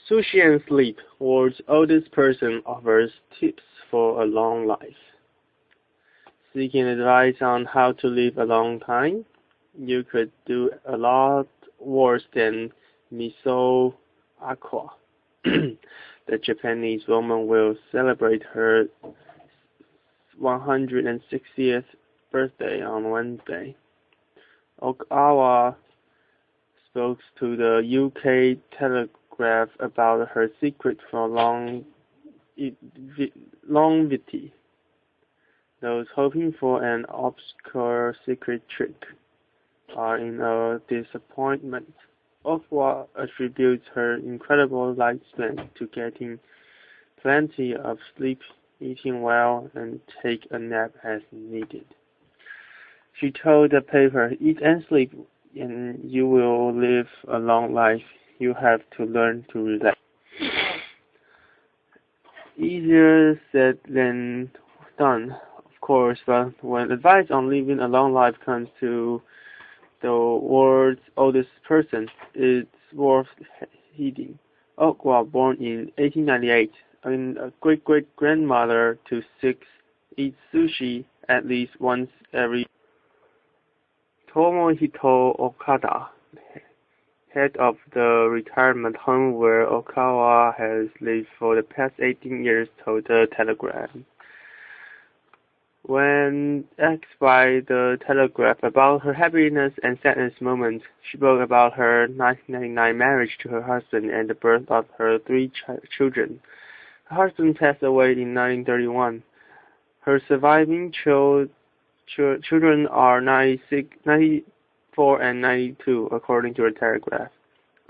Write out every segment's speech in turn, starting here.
Sushi and Sleep, world's oldest person, offers tips for a long life. Seeking advice on how to live a long time? You could do a lot worse than Miso Aqua. The Japanese woman will celebrate her 160th birthday on Wednesday. Okawa spoke to the UK Telegraph about her secret for longevity. Those hoping for an obscure secret trick are in a disappointment. Okwa attributes her incredible lifespan to getting plenty of sleep, eating well, and take a nap as needed. She told the paper, "Eat and sleep, and you will live a long life. You have to learn to relax." Easier said than done, of course, but when advice on living a long life comes to the world's oldest person, it's worth heeding. Okwa, born in 1898, and a great-great-grandmother to 6, eats sushi at least once every. Tomohito Okada, head of the retirement home where Okawa has lived for the past 18 years, told the Telegraph. When asked by the Telegraph about her happiness and sadness moments, she spoke about her 1999 marriage to her husband and the birth of her 3 children. Her husband passed away in 1931. Her surviving children are 94 and 92, according to the Telegraph.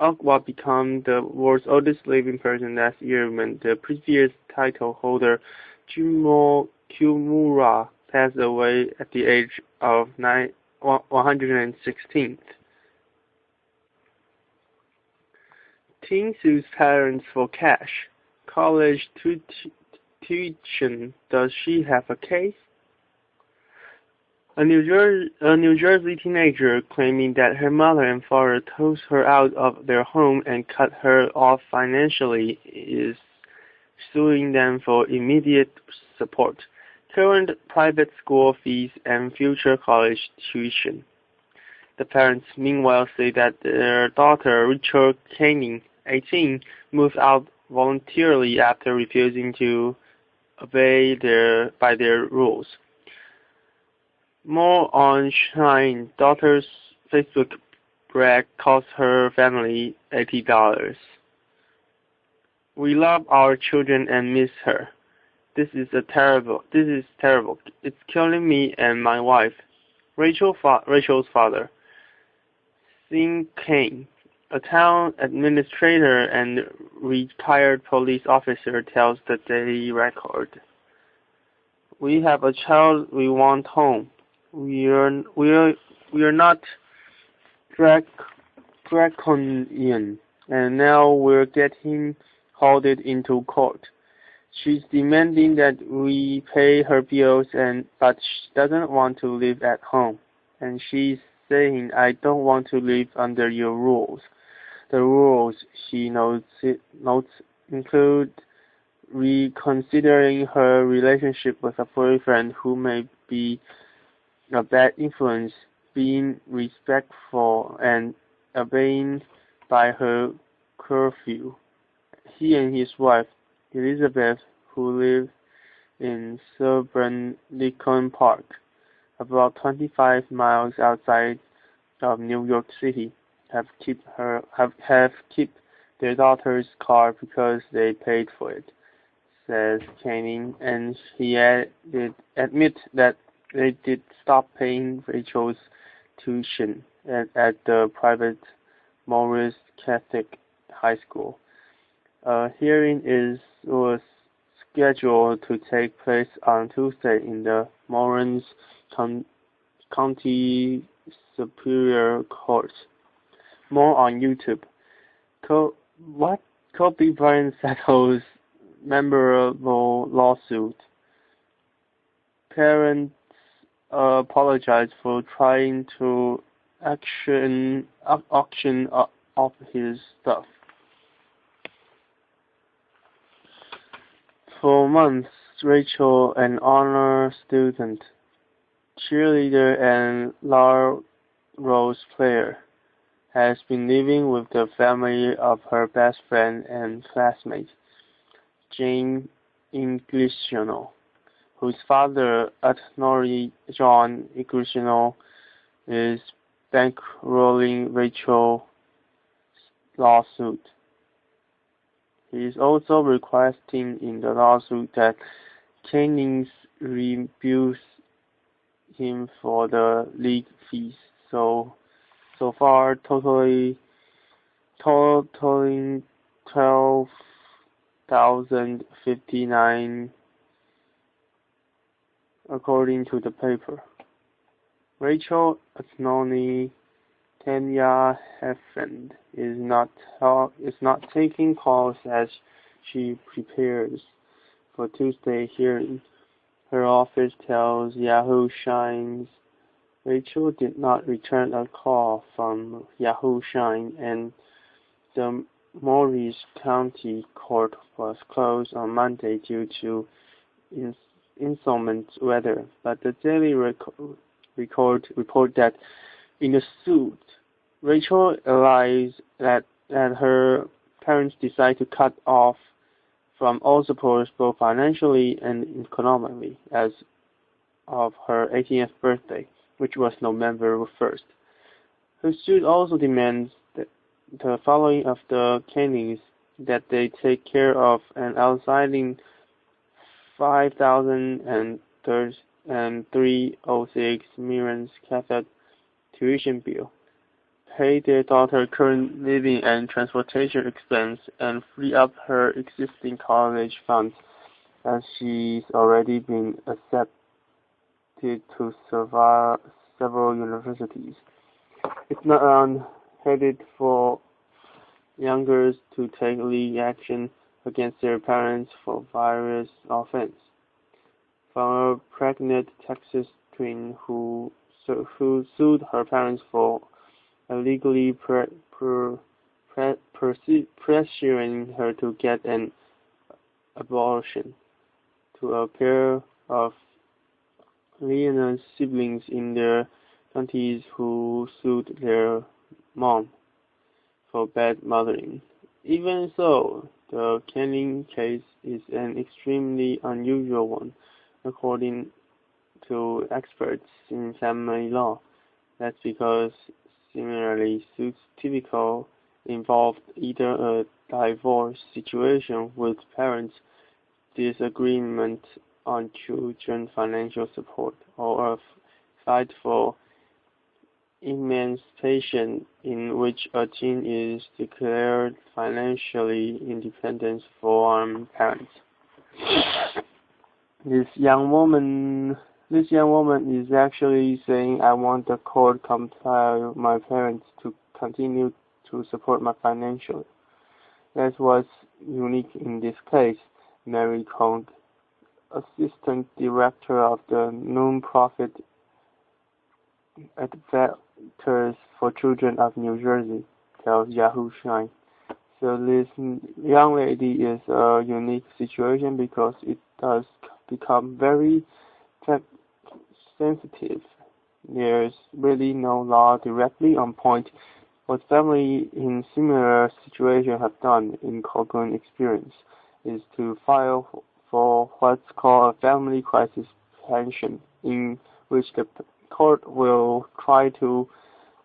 Okwa became the world's oldest living person last year when the previous title holder, Jumio Kimura, passed away at the age of 116. Teen sues parents for cash. College tuition. Does she have a case? A New Jersey teenager claiming that her mother and father tossed her out of their home and cut her off financially is suing them for immediate support, current private school fees, and future college tuition. The parents, meanwhile, say that their daughter, Rachel Canning, 18, moved out voluntarily after refusing to obey their rules. More on Shine, daughter's Facebook brag cost her family $80. We love our children and miss her. This is terrible. It's killing me and my wife. Rachel's father, Sean Kane, a town administrator and retired police officer, tells the Daily Record. We have a child we want home. We are not draconian, and now we're getting hauled into court. She's demanding that we pay her bills, but she doesn't want to live at home. And she's saying, "I don't want to live under your rules." The rules, she notes, include reconsidering her relationship with a boyfriend who may be a bad influence, being respectful, and obeying by her curfew. He and his wife, Elizabeth, who live in suburban Lincoln Park, about 25 miles outside of New York City, have kept their daughter's car because they paid for it, says Canning, and he admit that they did stop paying Rachel's tuition at the private Morris Catholic High School. A hearing was scheduled to take place on Tuesday in the Morris County Superior Court. More on YouTube. Kobe Bryant settles memorable lawsuit. Parents apologize for trying to auction off his stuff. For months, Rachel, an honor student, cheerleader, and lacrosse player, has been living with the family of her best friend and classmate, Jane Inglesino, whose father, attorney John Inglesino, is bankrolling Rachel's lawsuit. He is also requesting in the lawsuit that Jennings reimburse him for the legal fees. So far, totaling $12,059, according to the paper. Rachel, attorney Tanya Heffend, is not taking calls as she prepares for Tuesday hearing. Her office tells Yahoo Shines Rachel did not return a call from Yahoo Shine, and the Morris County Court was closed on Monday due to inclement weather. But the Daily Record report that in the suit, Rachel alleged that her parents decided to cut off from all support both financially and economically as of her 18th birthday, which was November 1st. Her suit also demands the following of the Jennings: that they take care of an outstanding $5,306 million Catholic tuition bill, pay their daughter's current living and transportation expense, and free up her existing college funds, as she's already been accepted to several universities. It's not unheard for youngers to take legal action against their parents for various offenses. From a pregnant Texas twin who sued her parents for illegally pressuring her to get an abortion, to a pair of Leonard's siblings in their 20s who sued their mom for bad mothering. Even so, the Jennings case is an extremely unusual one, according to experts in family law. That's because similarly suits typically involve either a divorce situation with parents' disagreement on children financial support, or a fight for emancipation in which a teen is declared financially independent from parents. This young woman is actually saying, I want the court to compel my parents to continue to support me financially. That's what's unique in this case. Mary Kong, assistant director of the non-profit Advocates for Children of New Jersey, tells Yahoo Shine. So this young lady is a unique situation because it does become very sensitive. There's really no law directly on point. What families in similar situations have done in Cochran experience is to file for what's called a family crisis pension, in which the court will try to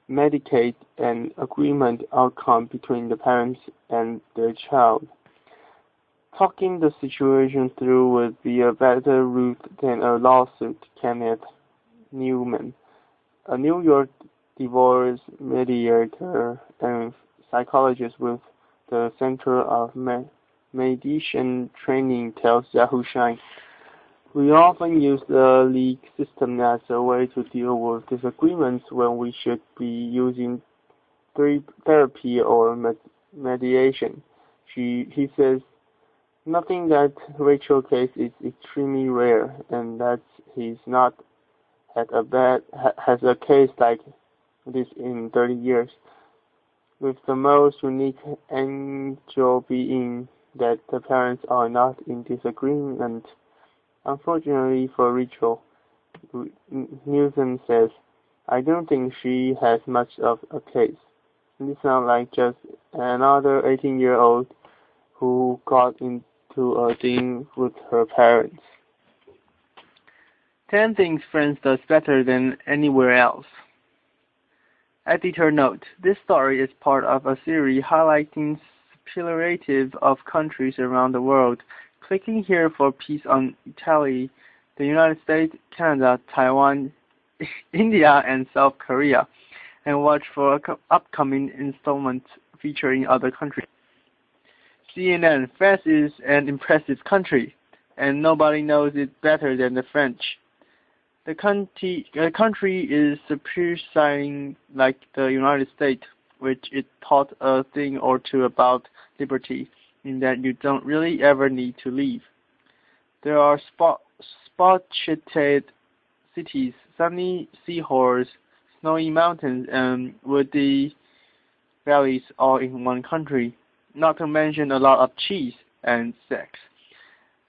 mediate an agreement outcome between the parents and their child. Talking the situation through would be a better route than a lawsuit, Kenneth Newman, a New York divorce mediator and psychologist with the Center of Mediation Training, tells Yahoo Shine. We often use the legal system as a way to deal with disagreements when we should be using therapy or mediation. He says, nothing that Rachel case is extremely rare, and that he's not has a case like this in 30 years, with the most unique angle being that the parents are not in disagreement. Unfortunately for Rachel, Newton says, I don't think she has much of a case. This sounds like just another 18-year-old who got into a thing with her parents. 10 things France does better than anywhere else. Editor note: this story is part of a series highlighting superlative of countries around the world. Clicking here for peace on Italy, the United States, Canada, Taiwan, India, and South Korea, and watch for upcoming installments featuring other countries. CNN: France is an impressive country, and nobody knows it better than the French. The country is supersizing like the United States, which it taught a thing or two about liberty, in that you don't really ever need to leave. There are spot-shifted cities, sunny seahorse, snowy mountains, and woody valleys all in one country, not to mention a lot of cheese and sex,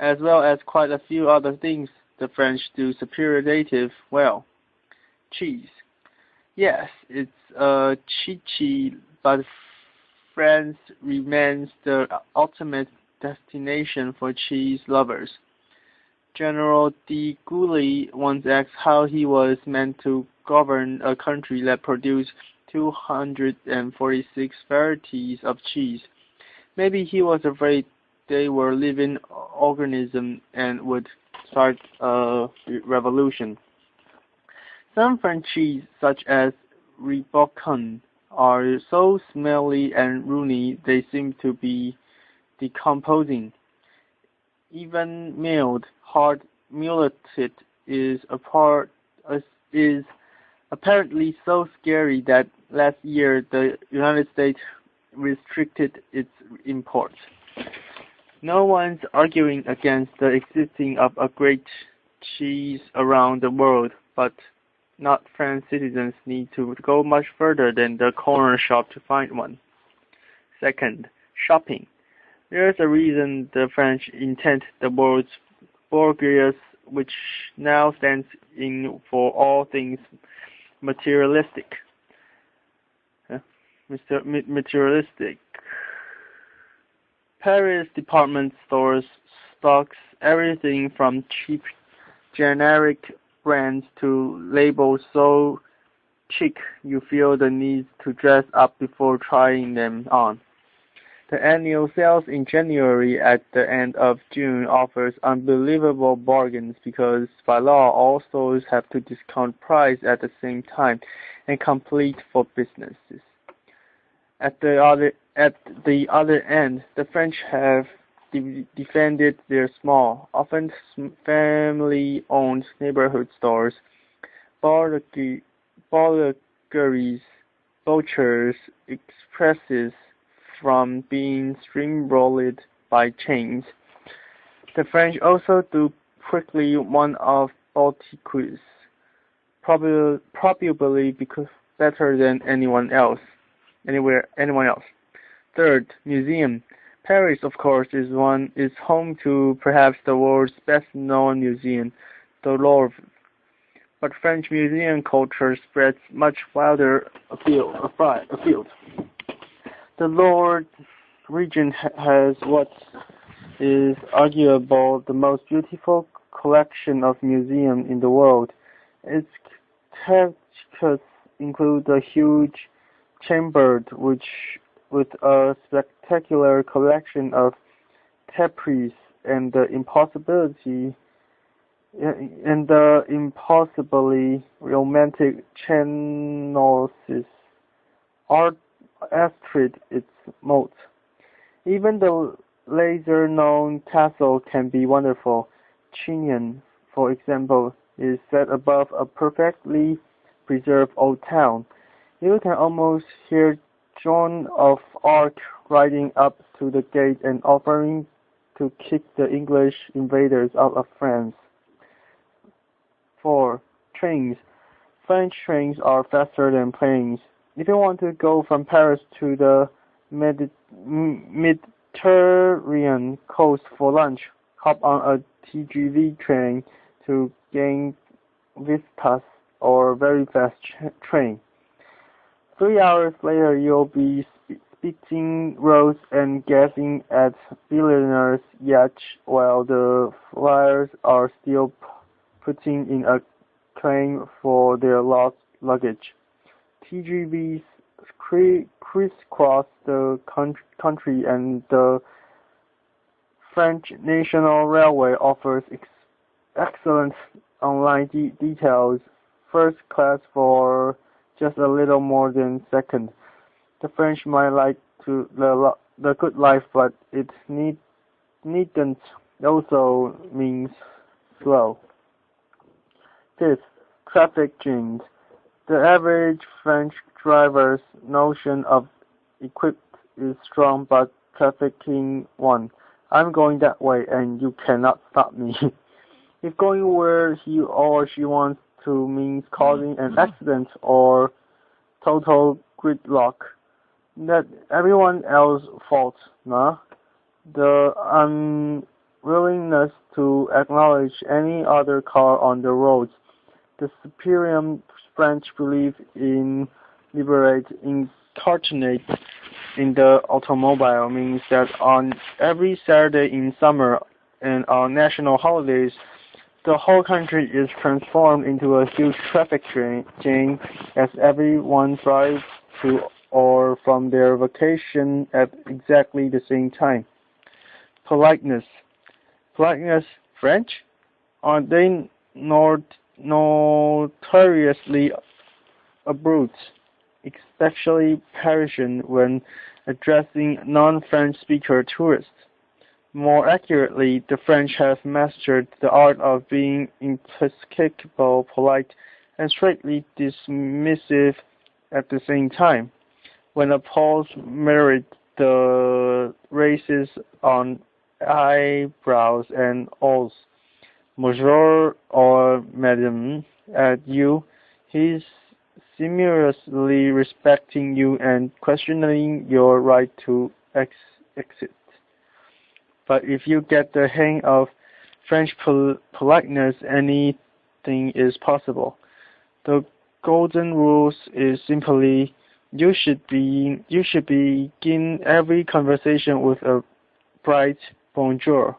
as well as quite a few other things the French do superlative well. Cheese. Yes, it's cheechy, but France remains the ultimate destination for cheese lovers. General de Gaulle once asked how he was meant to govern a country that produced 246 varieties of cheese. Maybe he was afraid they were living organisms and would start a revolution. Some French cheese, such as Rubicon, are so smelly and runny they seem to be decomposing. Even milled, hard mulleted is apparently so scary that last year the United States restricted its imports. No one's arguing against the existing of a great cheese around the world, but not French citizens need to go much further than the corner shop to find one. Second, shopping. There's a reason the French invent the world's bourgeois, which now stands in for all things materialistic. Materialistic. Paris department stores stocks everything from cheap generic brands to labels so chic you feel the need to dress up before trying them on. The annual sales in January at the end of June offers unbelievable bargains because by law all stores have to discount price at the same time and complete for businesses. At the other end, the French have defended their small, often family-owned neighborhood stores, boulangeries, butchers, expresses from being steamrolled by chains. The French also do quickly one of boutiques, probably because better than anyone else. Third, museum. Paris, of course, is home to perhaps the world's best-known museum, the Louvre. But French museum culture spreads much wider afield. The Louvre region has what is arguably the most beautiful collection of museums in the world. Its cathedrals include a huge chamber with a spectacular collection of tapestries and the impossibly romantic chenonce's art astrid its moat. Even the lesser-known castle can be wonderful. Chinon, for example, is set above a perfectly preserved old town. You can almost hear Joan of Arc riding up to the gate and offering to kick the English invaders out of France. 4. Trains. French trains are faster than planes. If you want to go from Paris to the Mediterranean coast for lunch, hop on a TGV train to gain vistas or very fast train. 3 hours later, you'll be spitting roads and gazing at billionaires' yachts while the flyers are still putting in a claim for their lost luggage. TGVs crisscross the country, and the French National Railway offers excellent online details. First class for just a little more than second. The French might like the good life, but it needn't also means slow. Fifth, traffic jams. The average French driver's notion of equipped is strong but trafficking one. I'm going that way and you cannot stop me. If going where he or she wants to means causing an accident or total gridlock, that everyone else's fault, nah? The unwillingness to acknowledge any other car on the roads, the superior French belief in liberate incarnate in the automobile means that on every Saturday in summer and on national holidays, the whole country is transformed into a huge traffic jam as everyone drives to or from their vacation at exactly the same time. Politeness. Politeness, French? Aren't they notoriously abrupt, especially Parisian when addressing non-French speaker tourists? More accurately, the French have mastered the art of being impeccably polite and straightly dismissive at the same time. When a pause merit the raises on eyebrows and oaths, Monsieur or Madame, at you, he's simultaneously respecting you and questioning your right to exit. But if you get the hang of French politeness, anything is possible. The golden rule is simply you should begin every conversation with a bright bonjour.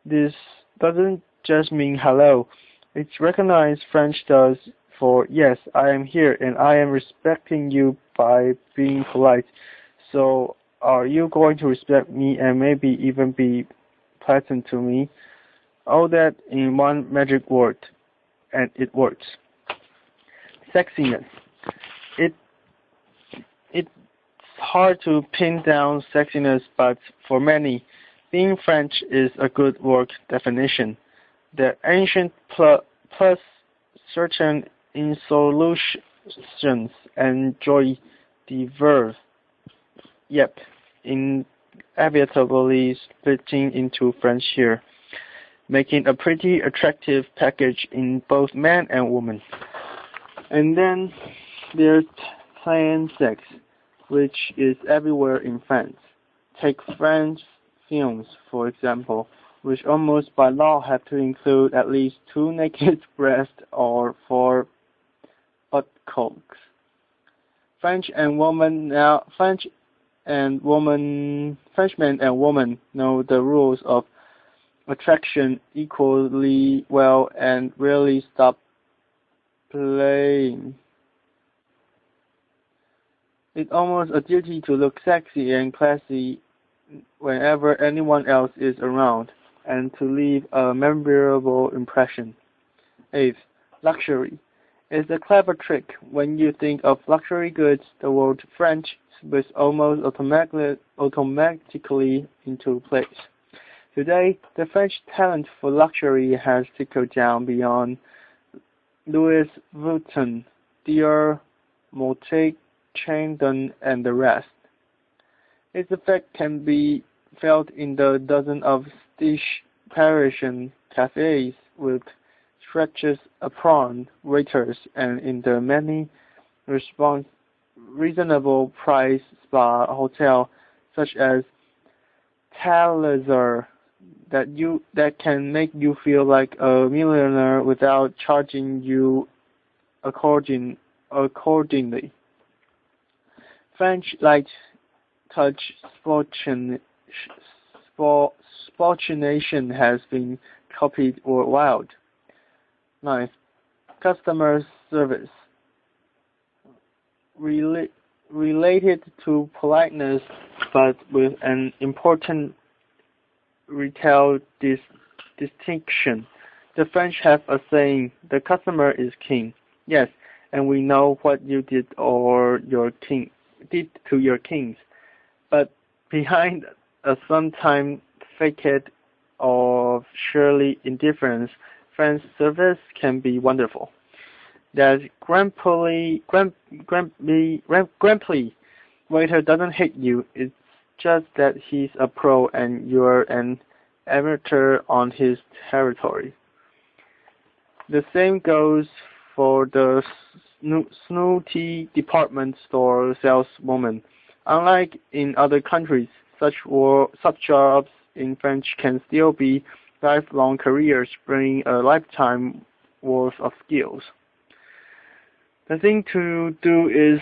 This doesn't just mean hello. It's recognized French does for yes, I am here and I am respecting you by being polite. So are you going to respect me and maybe even be pleasant to me? All that in one magic word, and it works. Sexiness. It's hard to pin down sexiness, but for many, being French is a good work definition. The ancient plus certain insolutions and joy diverse, yep, inevitably splitting into French here, making a pretty attractive package in both man and woman. And then there's plain sex, which is everywhere in France. Take French films, for example, which almost by law have to include at least 2 naked breasts or 4 buttocks. Frenchmen and women know the rules of attraction equally well and rarely stop playing. It's almost a duty to look sexy and classy whenever anyone else is around, and to leave a memorable impression. 8th, luxury. It's a clever trick. When you think of luxury goods, the word French splits almost automatically into place. Today, the French talent for luxury has trickled down beyond Louis Vuitton, Dior, Moët Chandon, and the rest. Its effect can be felt in the dozen of stylish Parisian cafes with stretches apron waiters, and in the many reasonable price spa hotels such as talisman that can make you feel like a millionaire without charging you accordingly. French light touch sportination has been copied worldwide. 9. Customer service. Related to politeness, but with an important retail distinction. The French have a saying, "The customer is king." Yes, and we know what you did to your kings. But behind a sometimes facade of surely indifference, French service can be wonderful. That grumpy waiter doesn't hate you. It's just that he's a pro and you're an amateur on his territory. The same goes for the snooty department store saleswoman. Unlike in other countries, such jobs in French can still be lifelong careers, bringing a lifetime worth of skills. The thing to do is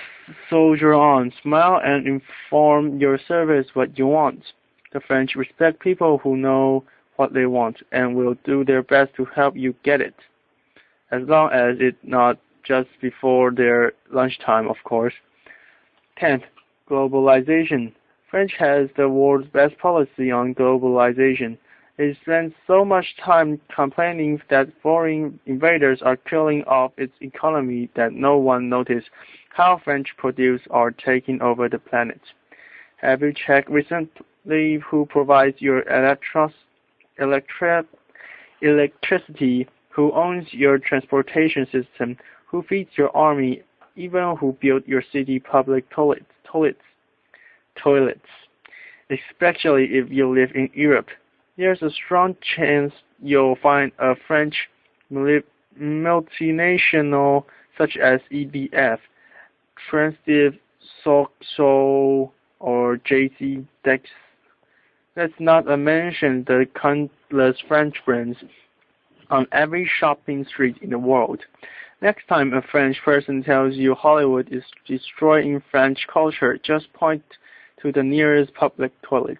soldier on, smile, and inform your service what you want. The French respect people who know what they want and will do their best to help you get it, as long as it's not just before their lunchtime, of course. 10th, globalization. French has the world's best policy on globalization. It spends so much time complaining that foreign invaders are killing off its economy that no one noticed how French produce are taking over the planet. Have you checked recently who provides your electricity, who owns your transportation system, who feeds your army, even who built your city public toilets? Especially if you live in Europe. There's a strong chance you'll find a French multinational such as EDF, Transdev, Sochaux, or JC Dex. Let's not mention the countless French brands on every shopping street in the world. Next time a French person tells you Hollywood is destroying French culture, just point to the nearest public toilet.